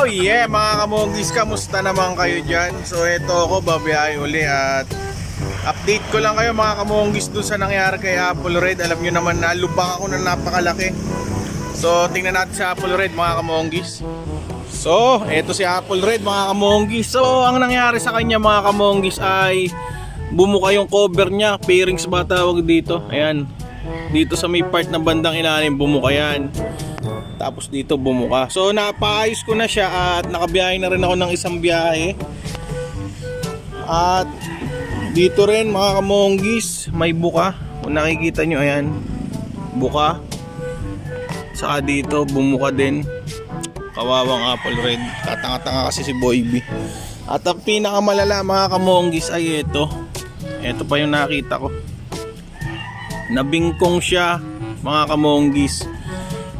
Oh yeah mga kamonggis, kamusta naman kayo dyan? So ito ako, babiyahe uli at update ko lang kayo mga kamonggis dun sa nangyari kay Apple Red. Alam nyo naman na lubak ako na napakalaki. So tingnan natin sa Apple Red mga kamonggis. So ito si Apple Red mga kamonggis. So ang nangyari sa kanya mga kamonggis ay bumuka yung cover niya, fairings ba tawag dito. Ayan, dito sa may part na bandang ilalim bumuka yan. Tapos dito bumuka. So napaayos ko na siya at nakabiyahe na rin ako ng isang biyahe. At dito rin mga kamonggis may buka. Kung nakikita nyo, ayan, buka. Saka dito bumuka din. Kawawang Apple Red. Tatanga-tanga kasi si Boy B. At ang pinakamalala mga kamonggis ay ito. Ito pa yung nakita ko. Nabingkong siya mga kamonggis.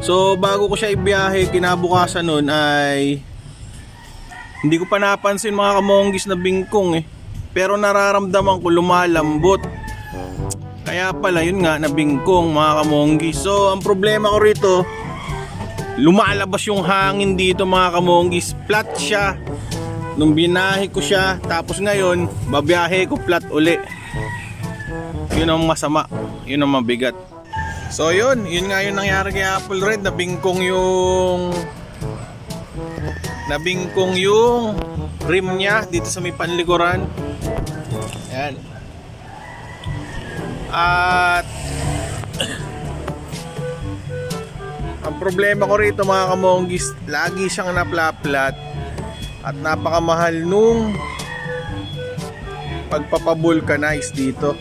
So bago ko siya ibiyahe, kinabukasan nun ay hindi ko pa napansin mga kamonggis na bingkong eh. Pero nararamdaman ko lumalambot. Kaya pala yun nga, nabingkong mga kamonggis. So ang problema ko rito, lumalabas yung hangin dito mga kamonggis. Flat siya nung binahe ko siya. Tapos ngayon, babiyahe ko flat uli. Yun ang masama, yun ang mabigat. So yun nga yung nangyari kay Apple Red. Nabingkong yung rim niya dito sa may panlikuran. Ayan. At ang problema ko rito mga kamonggis, lagi siyang napla-flat at napakamahal nung pagpapavulcanize dito.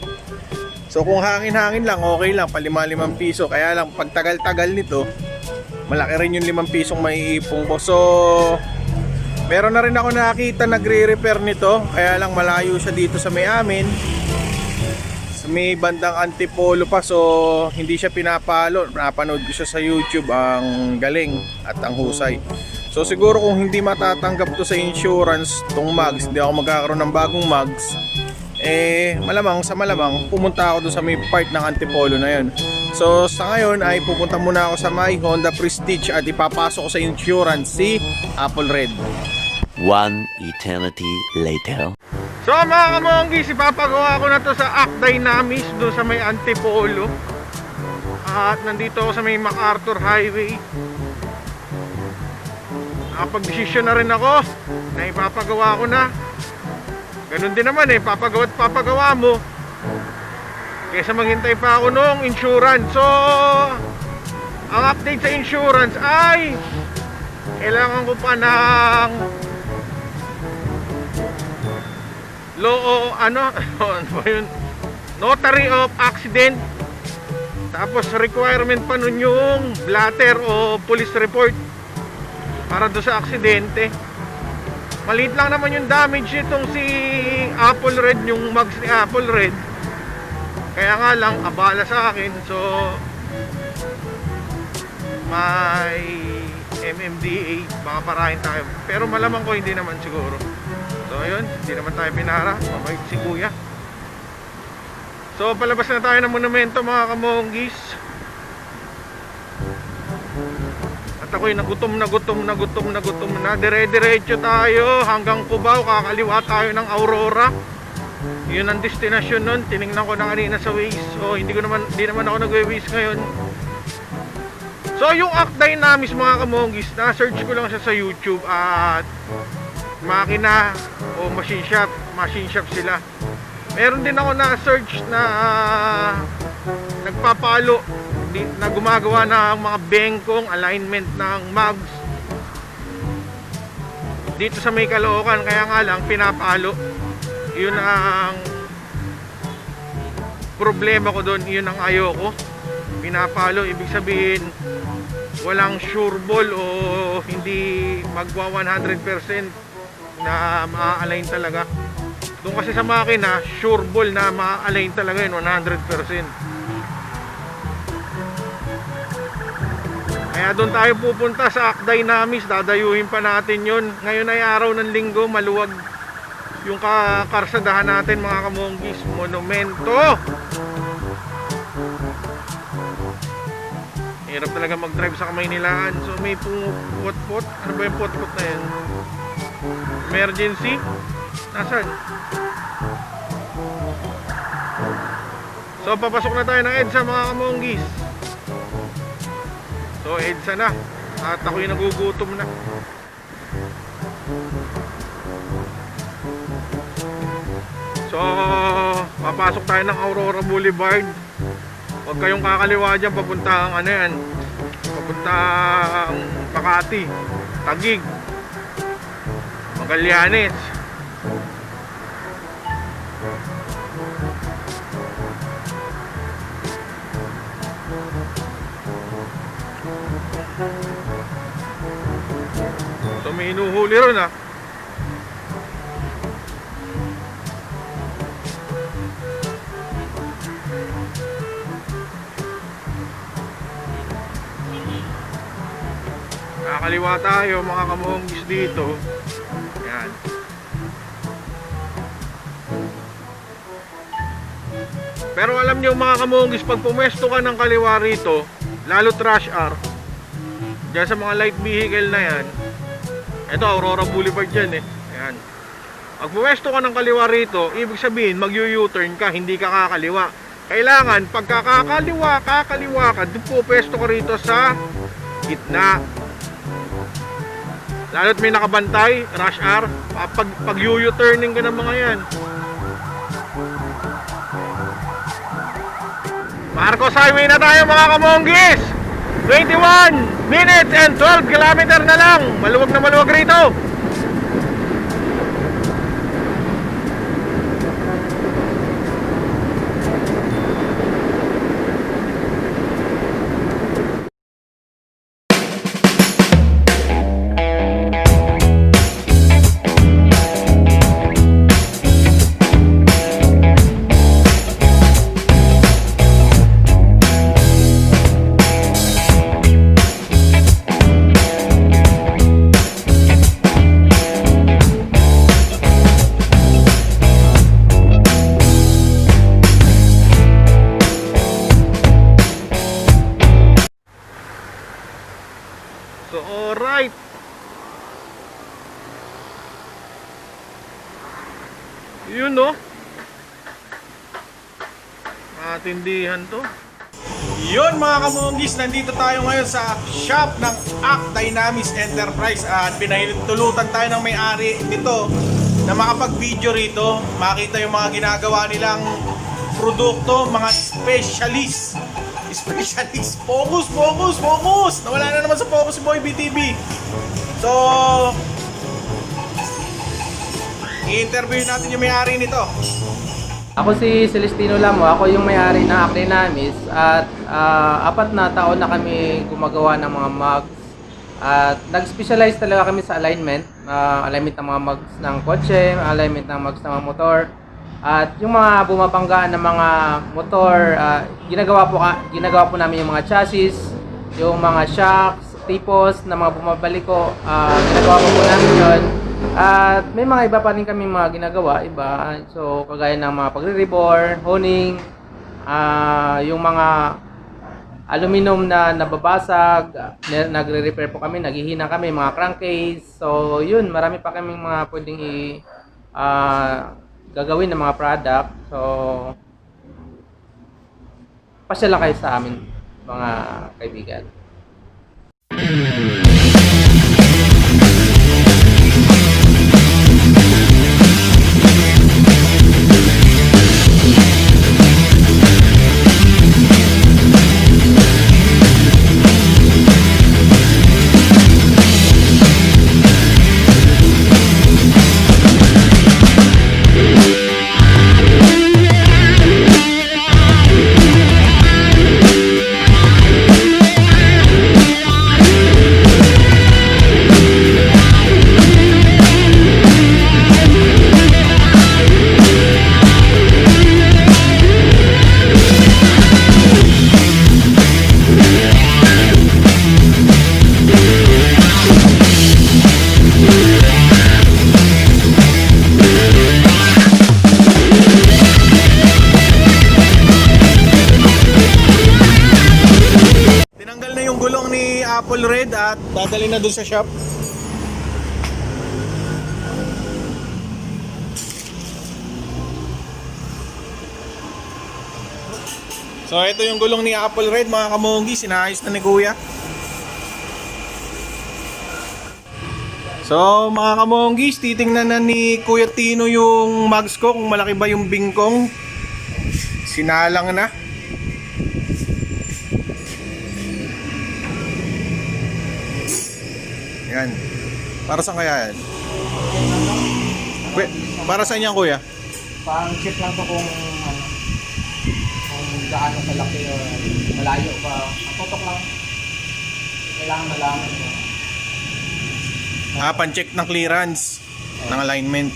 So kung hangin-hangin lang, okay lang, pa 5 piso. Kaya lang pag tagal-tagal nito, malaki rin yung 5 pisong maiipong ko. So meron na rin ako nakita nagre-repair nito. Kaya lang malayo siya dito sa may amin, sa may bandang Antipolo pa. So hindi siya pinapalo. Napanood ko siya sa YouTube. Ang galing at ang husay. So siguro kung hindi matatanggap to sa insurance tong mugs, hindi ako magkakaroon ng bagong mugs, malamang pumunta ako doon sa may part ng Antipolo na yun. So sa ngayon ay pupunta muna ako sa may Honda Prestige at ipapasok ko sa insurance si Apple Red. One eternity later. So mga kamonggis, ipapagawa ko na to sa Act Dynamis doon sa may Antipolo. At nandito ako sa may MacArthur Highway. Nakapag-desisyon na rin ako na ipapagawa ko na. Ganun din naman papagawa mo kaysa maghintay pa ako nung insurance. So ang update sa insurance ay kailangan ko pa ng notary of accident. Tapos requirement pa nun yung blatter o police report para do sa aksidente. Maliit lang naman yung damage nitong si Apple Red, yung mugs ni Apple Red. Kaya nga lang, abala sa akin. So may MMDA, baka parahin tayo. Pero malamang ko hindi naman siguro. So ayun, hindi naman tayo pinara. Mabait si kuya. So palabas na tayo ng monumento mga kamonggis. Ako'y nagutom na dire-diretso tayo hanggang Cubao, kakaliwa tayo ng Aurora. Yun ang destinasyon nun. Tinignan ko na kanina sa Waze. So hindi naman ako nagwe-Waze ngayon. So yung Act Dynamis mga kamonggis, na-search ko lang siya sa YouTube. At makina o machine shop sila. Meron din ako na-search na nagpapalo, na gumagawa ng mga bengkong alignment ng mugs dito sa may Caloocan. Kaya nga lang pinapalo. Yun ang problema ko doon. Yun ang ayoko, pinapalo. Ibig sabihin walang sure ball o hindi magwa 100% na ma-align talaga. Doon kasi sa makina, sure ball na ma-align talaga yun 100%. Kaya doon tayo pupunta sa Act Dynamis. Dadayuhin pa natin yun. Ngayon ay araw ng linggo, maluwag yung karsadahan natin mga kamonggis. Monumento. Hirap talaga mag-drive sa Kamaynilaan. So may pot-pot. Ano ba yung pot-pot na yan? Emergency? Nasaan? So papasok na tayo ng EDSA mga kamonggis. So EDSA na. At ako'y nagugutom na. So papasok tayo ng Aurora Boulevard. Huwag kayong kakaliwa dyan, papunta ang ano yan, papunta ang Makati, Taguig, Magallanes. So may inuhuli ron ah. Nakakaliwa tayo mga kamonggis dito. Yan. Pero alam niyo mga kamonggis, pag pumesto ka ng kaliwa rito, lalo rush hour, dyan sa mga light vehicle na yan, ito Aurora Boulevard yan eh. Yan. Pag pumesto ka ng kaliwa rito, ibig sabihin mag-u-turn ka, hindi ka kakaliwa. Kailangan pagkakakaliwa ka, doon pupesto ka rito sa gitna. Lalo't may nakabantay, rush hour, pag u-turning ka ng mga yan. Marcos Highway na tayo mga kamonggis. 21 minutes and 12 kilometer na lang. Maluwag na maluwag rito. So alright. Yun no. Matindihan to. Yun mga kamonggis, nandito tayo ngayon sa shop ng Act Dynamics Enterprise at pinahintulutan tayo ng may-ari nito na makapag-video rito, makita yung mga ginagawa nilang produkto, mga specialist. Focus! Nawala na naman sa focus si Boy BTB. So i-interview natin yung may-ari nito. Ako si Celestino Lamo, ako yung may-ari ng Act Dynamics at 4 na taon na kami gumagawa ng mga mugs at nag-specialize talaga kami sa alignment, alignment ng mga mugs ng kotse, alignment ng mugs ng mga motor at yung mga bumabanggaan ng mga motor, ginagawa po namin yung mga chassis, yung mga shocks, tipos na mga bumabaliko, ginagawa po namin yun. At may mga iba pa rin kami mga ginagawa, iba. So, kagaya ng mga pagre-rebore, honing, yung mga aluminum na nababasag, nagre-repair po kami, naghihina kami, mga crankcase. So, yun, marami pa kaming mga pwedeng gagawin ng mga product. So, pasyala kayo sa amin, mga kaibigan. Apple Red at dadali na dun sa shop. So ito yung gulong ni Apple Red mga kamonggi, sinayos na ni Kuya. So mga kamonggis, titingnan na ni Kuya Tino yung mags ko kung malaki ba yung bingkong. Sinalang na. Yan. Para saan kaya yan? Para saan yan Kuya? Pang check lang to kung gaano kalaki o malayo pa. Ang totok lang. Kailangan malaman mo. Pan-check ng clearance ng alignment.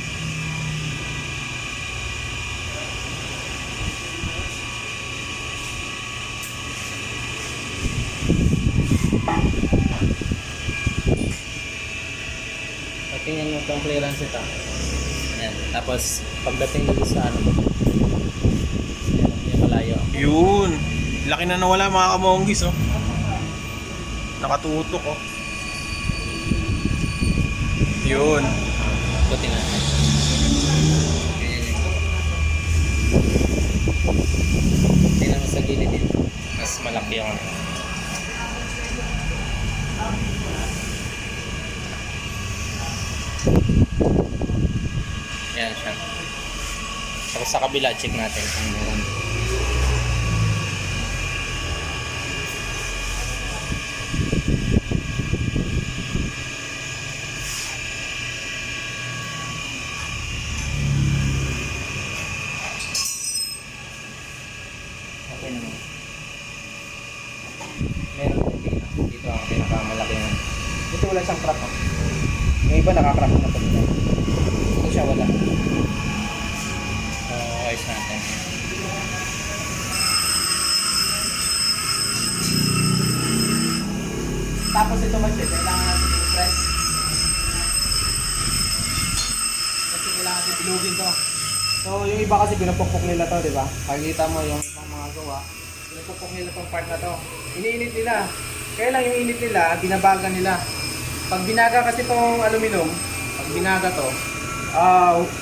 Tingnan mo itong clearance ito. Ayan. Tapos pagdating dito sa ano mo. Yung malayo. Yun. Laki na nawala mga kamonggis oh. Nakatutok oh. Yun. Buti na. Tingnan mo sa gilid din. Mas malaki yung ano. Yan siya. Tapos sa kabila, check natin kung meron. Okay naman. Meron din dito. Dito ang pinakamalaki yan. Dito wala siyang crack. Oh. Yung iba nakakrack na pa dito. Dito siya wala. So, ayos natin. Tapos ito mag-check, kailangan natin i-press. Kasi kailangan natin bilugin to. So, yung iba kasi pinapukpok nila to, di ba? Makikita mo yung ibang mga gawa. Pinapukpok nila tong part na to. Iniinit nila. Kaya lang yung init nila, binabagan nila. Pag binaga kasi tong aluminum, pag binaga to,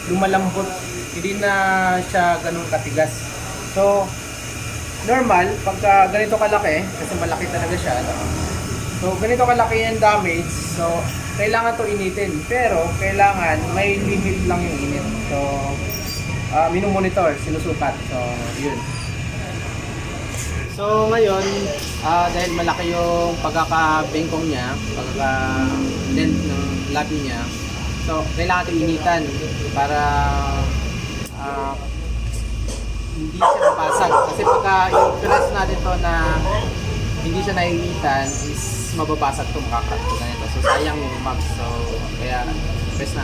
lumalambot. Hindi na siya ganun katigas. So, normal, pagka ganito kalaki, kasi malaki talaga siya, so ganito kalaki yung damage, so kailangan to initin. Pero, kailangan may limit lang yung init. So, minumonitor, sinusukat. So, yun. So, ngayon, dahil malaki yung pagkakabengkong niya, pagkaka-length ng labi niya, so, kailangan ito initan para hindi siya mapasag. Kasi pagka i-press natin to na hindi siya naiinitan, is mababasag to, makakrak to ganito. So, sayang yung mag. So, kaya press na.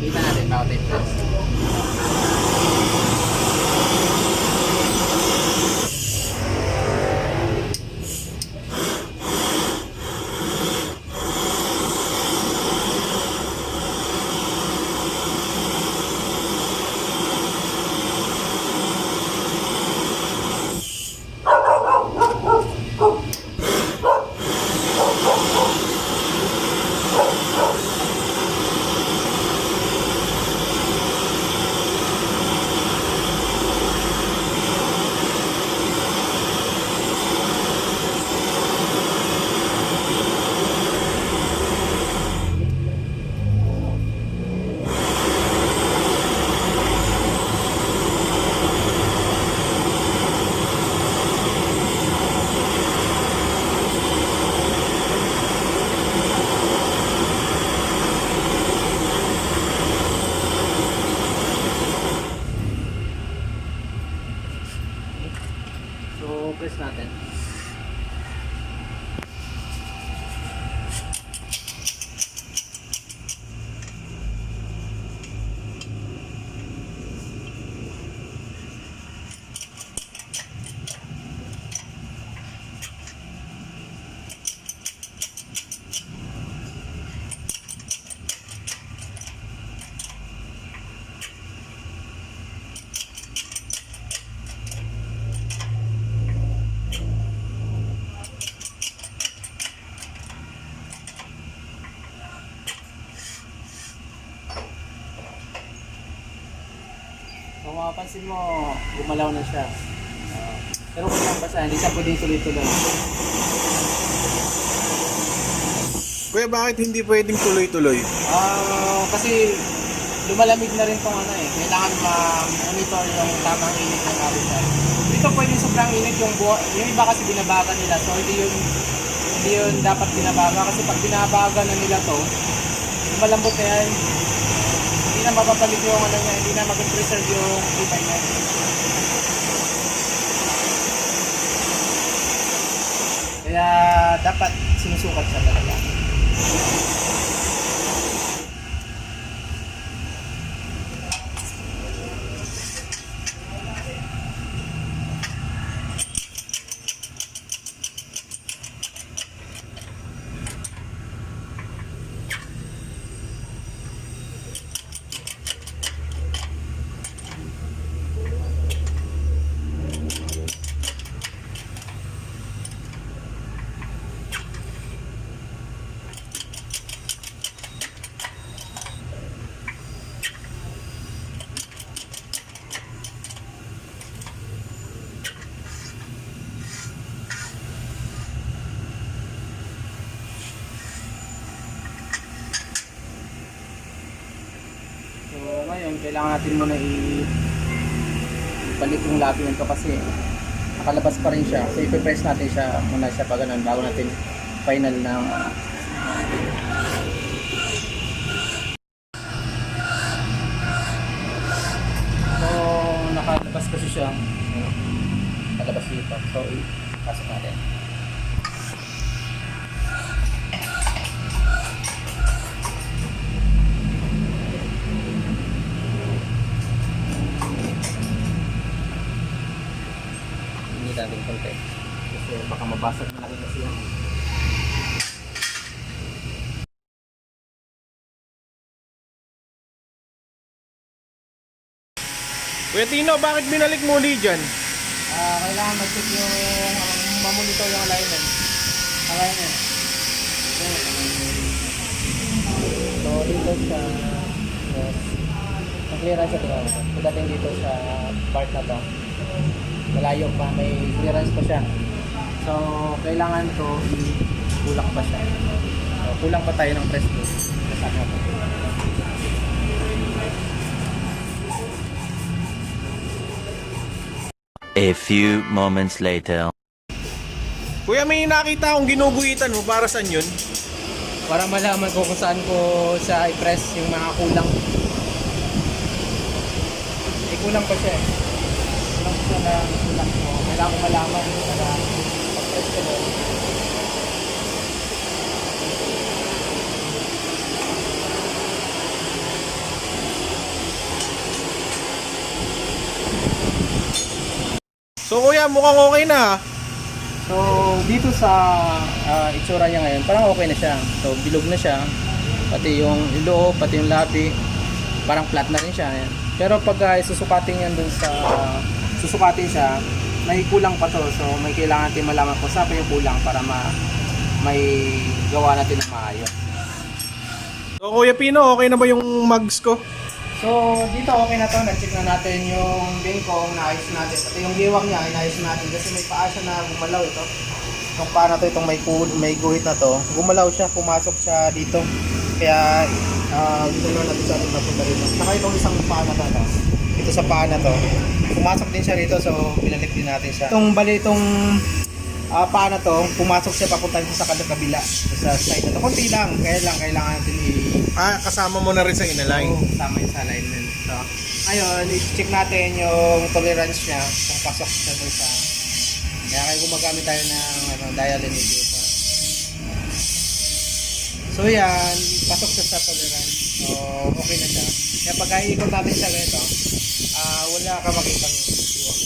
Kita natin bawat i-press. So, press natin. mapapansin mo, gumalaw na siya. Pero kung lang basta, hindi siya pwedeng tuloy-tuloy. Kuya, bakit hindi pwedeng tuloy-tuloy? Kasi lumalamig na rin tong ano eh. Kailangan ma-monitor yung tamang init ng carburetor. Dito pwedeng sobrang init yung yung iba kasi binabaga nila. So hindi yun dapat binabaga kasi pag binabaga na nila to, malambot na yan. Hindi na mapapalit yung ano niya, hindi na mag-preserve yung tibay niya. Kaya dapat sinusukat siya talaga. So ngayon, kailangan natin muna ibalik yung labi nito kasi nakalabas pa rin siya. So ipipress natin siya muna siya pa ganun bago natin final ng so nakalabas kasi siya. Nakalabas dito. So ipasok natin. Natin konti kasi baka mabasag na lagi kasi yan. Kuya Tino, bakit binalik mo ulit dyan? Kailangan mag-check yung mamonitor yung alignment. So dito sa clearance sa tingnan mo. Pagdating dito sa part na to, malayo pa, may clearance pa siya. So, kailangan to kulang pa siya. So, kulang pa tayo ng press load. Kasama po. A few moments later. Kuya, may nakita akong ginuguhitan mo. Para saan yun? Para malaman ko kung saan ko sa i-press yung mga kulang. Kulang pa siya eh. Kulang siya na kulang ko. Kailangan ko malaman para mag-press ko doon. So kuya, mukhang okay na ha. So, dito sa itsura niya ngayon, parang okay na siya. So, bilog na siya. Pati yung loob, pati yung labi, parang flat na rin siya. Ayan. Pero pag susukatin yan dun sa susukatin siya, may kulang pa to. So, may kailangan natin malaman kung saan pa yung kulang para may gawa natin ng maayos. So Kuya Pino, okay na ba yung mugs ko? So, dito okay na to. Nag-check na natin yung bengkong, naayos natin. Pati yung giwang niya, inayos natin. Kasi may paa siya na gumalaw ito. Itong paa na to, itong may guhit na to. Gumalaw siya, pumasok siya dito. Kaya, dito na natin sa ating papunta rito. Saka itong isang paa na to, ito sa paa na to. Pumasok din siya rito, so pinalik din natin siya. Itong paa na to, pumasok siya papunta dito sa kabila. Sa side na to. Kunti lang, kaya lang kailangan natin Kasama mo na rin sa inalign. kasama yung sa alignment. So, ngayon, i-check natin yung tolerance niya kung pasok siya dun sa kaya gumagamit tayo ng dial indicator. So yan, pasok siya sa tolerance. So, okay na siya. Kaya pag iikot natin siya ganito, wala ka makitang iwang.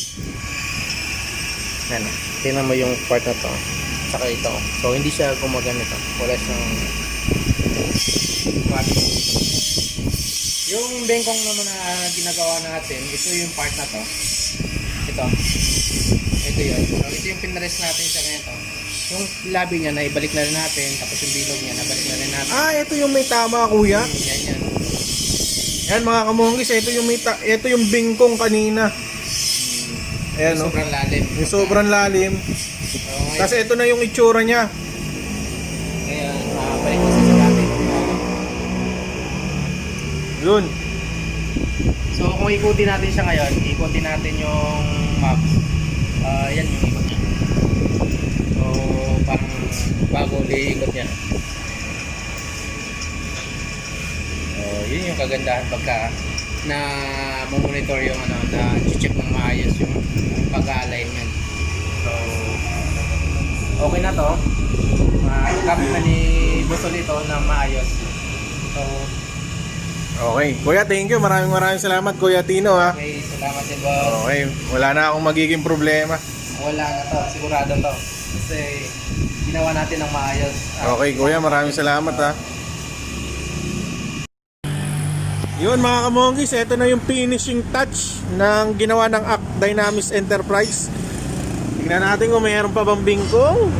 Yan, tingnan mo yung part na to. Saka ito. So, hindi siya gumaganito. Wala siyang yung bengkong naman na ginagawa natin, ito yung part na to. Ito yun. So, ito yung pinrest natin siya ganito. Yung labi niya, naibalik na rin natin. Tapos yung bilog niya, nabalik na rin natin. Ito yung may tama kuya. Yan. Yan mga kamonggis, ito yung bingkong kanina. Ayan, no? Sobrang lalim. Yung sobrang lalim. So, Tapos ito na yung itsura niya. ngayon, balik ko sa natin. Yun. So kung ikutin natin siya ngayon, ikutin natin yung map. Yan yung ikot niya. So parang bago ulit ikot niya. So yun yung kagandahan pagka na monitor yung ano, na check ng maayos yung pag-alignment. So okay na to. Gamit na ni Busol ito na maayos. So Okay. Kuya, thank you. Maraming salamat, Kuya Tino, ha. okay, salamat din boss. Okay. Wala na akong magiging problema. Wala na to, sigurado to. Kasi ginawa natin ng maayos. Okay, Kuya. Maraming salamat, ha. Yun mga kamonggis, ito na yung finishing touch ng ginawa ng Act Dynamis Enterprise. Tingnan natin kung mayroon pa bang bingkong.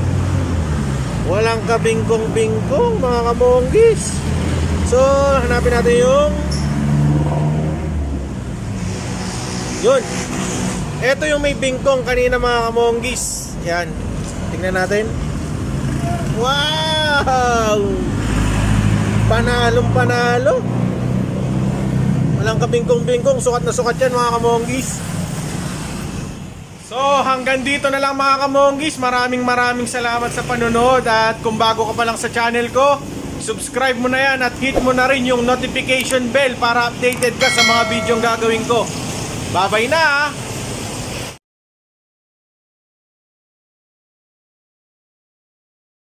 Walang kabingkong-bingkong mga kamonggis. So, hanapin natin yun. Ito yung may bingkong kanina mga kamonggis. Yan. Tingnan natin. Wow! Panalong panalo. Walang kabingkong-bingkong. Sukat na sukat yan mga kamonggis. So hanggang dito na lang mga kamonggis. Maraming salamat sa panonood. At kung bago ka pa lang sa channel ko, subscribe mo na yan at hit mo na rin yung notification bell para updated ka sa mga video gagawin ko. Bye bye na!